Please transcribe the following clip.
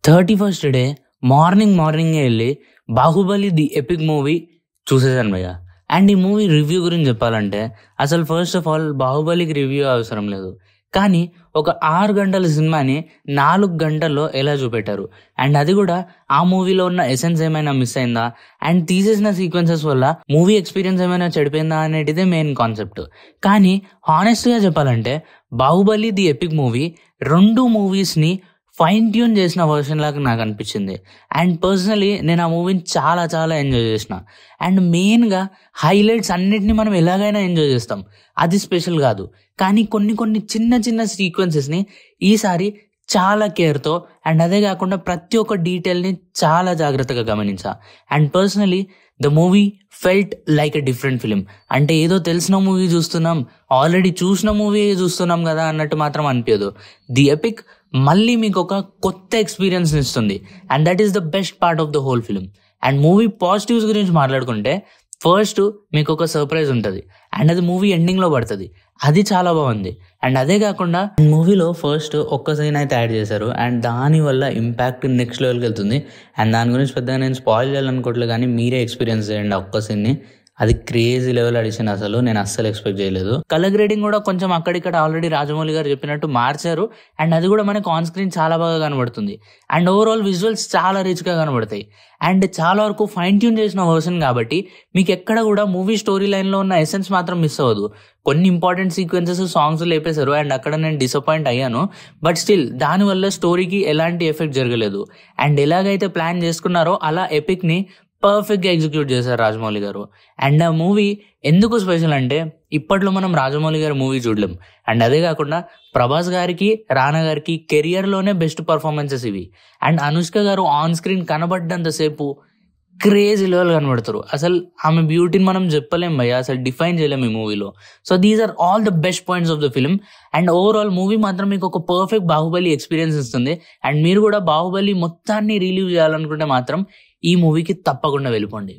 31st day మార్నింగే వెళ్ళి 'Baahubali the epic' movie చూసేసాను భయ్య. అండ్ ఈ మూవీ రివ్యూ గురించి చెప్పాలంటే అసలు ఫస్ట్ ఆఫ్ ఆల్ 'బాహుబలికి' రివ్యూ అవసరం లేదు. కానీ ఒక 6 గంటల సినిమాని 4 గంటల్లో ఎలా చూపెట్టారు. అండ్ అది కూడా ఆ మూవీలో ఉన్న ఎసెన్స్ ఏమైనా మిస్ అయిందా, అండ్ తీసేసిన సీక్వెన్సెస్ వల్ల మూవీ ఎక్స్పీరియన్స్ ఏమైనా చెడిపోయిందా అనేటిదే మెయిన్ కాన్సెప్ట్. కానీ హానెస్ట్గా చెప్పాలంటే 'బాహుబలి ది ఎపిక్' మూవీ 2 మూవీస్ని ఫైన్ ట్యూన్ చేసిన వర్షన్ లాగా నాకు అనిపించింది. అండ్ పర్సనలీ నేను ఆ మూవీని చాలా చాలా ఎంజాయ్ చేసిన. అండ్ మెయిన్గా హైలైట్స్ అన్నిటిని మనం ఎలాగైనా ఎంజాయ్ చేస్తాం, అది స్పెషల్ కాదు. కానీ కొన్ని చిన్న చిన్న సీక్వెన్సెస్ని ఈసారి చాలా కేర్తో, అండ్ అదే కాకుండా ప్రతి ఒక్క డీటెయిల్ని చాలా జాగ్రత్తగా గమనించా. And personally the movie felt like a different film. అంటే ఏదో తెలిసిన మూవీ చూస్తున్నాం, ఆల్రెడీ చూసిన మూవీ చూస్తున్నాం కదా అన్నట్టు మాత్రం అనిపించదు. ది ఎపిక్ మళ్ళీ మీకు ఒక కొత్త ఎక్స్పీరియన్స్ ఇస్తుంది. And that is the best part of the whole film. And movie positives గురించి మాట్లాడుకుంటే ఫస్ట్ మీకు ఒక సర్ప్రైజ్ ఉంటుంది, అండ్ అది మూవీ ఎండింగ్లో పడుతుంది. అది చాలా బాగుంది. అండ్ అదే కాకుండా మూవీలో ఫస్ట్ ఒక్క సీన్ అయితే యాడ్ చేశారు, అండ్ దానివల్ల ఇంపాక్ట్ నెక్స్ట్ లెవెల్కి వెళ్తుంది. అండ్ దాని గురించి పెద్దగా నేను స్పాయిల్ చేయాలనుకోవట్లేదు, కానీ మీరే ఎక్స్పీరియన్స్ చేయండి ఆ ఒక్క సీన్ని. అది క్రేజీ లెవెల్ అడిషన్, అసలు నేను అస్సలు ఎక్స్పెక్ట్ చేయలేదు. కలర్ గ్రేడింగ్ కూడా కొంచెం అక్కడిక్కడ ఆల్రెడీ రాజమౌళి గారు చెప్పినట్టు మార్చారు, అండ్ అది కూడా మనకు ఆన్ స్క్రీన్ చాలా బాగా కనబడుతుంది. అండ్ ఓవరాల్ విజువల్స్ చాలా రిచ్గా కనబడతాయి. అండ్ చాలా వరకు ఫైన్ ట్యూన్ చేసిన వర్షన్ కాబట్టి మీకు ఎక్కడ కూడా మూవీ స్టోరీ లైన్లో ఉన్న ఎసెన్స్ మాత్రం మిస్ అవ్వదు. కొన్ని ఇంపార్టెంట్ సీక్వెన్సెస్ సాంగ్స్ లేపేశారు, అండ్ అక్కడ నేను డిసప్పాయింట్ అయ్యాను. బట్ స్టిల్ దానివల్ల స్టోరీకి ఎలాంటి ఎఫెక్ట్ జరగలేదు. అండ్ ఎలాగైతే ప్లాన్ చేసుకున్నారో అలా ఎపిక్ని పర్ఫెక్ట్గా ఎగ్జిక్యూట్ చేశారు రాజమౌళి గారు. అండ్ ఆ మూవీ ఎందుకు స్పెషల్ అంటే ఇప్పట్లో మనం రాజమౌళి గారి మూవీ చూడలేం. అండ్ అదే కాకుండా ప్రభాస్ గారికి, రానా గారికి కెరియర్లోనే బెస్ట్ పర్ఫార్మెన్సెస్ ఇవి. అండ్ అనుష్క గారు ఆన్ స్క్రీన్ కనబడ్డంతసేపు క్రేజీ లెవెల్ కనబడతారు. అసలు ఆమె బ్యూటీని మనం చెప్పలేం భయ్య, అసలు డిఫైన్ చేయలేం ఈ మూవీలో. So these are all the best points of the film. And overall movie మాత్రం మీకు ఒక పర్ఫెక్ట్ బాహుబలి ఎక్స్పీరియన్స్ ఇస్తుంది. అండ్ మీరు కూడా బాహుబలి మొత్తాన్ని రిలీవ్ చేయాలనుకుంటే మాత్రం ఈ మూవీకి తప్పకుండా వెళ్ళిపోండి.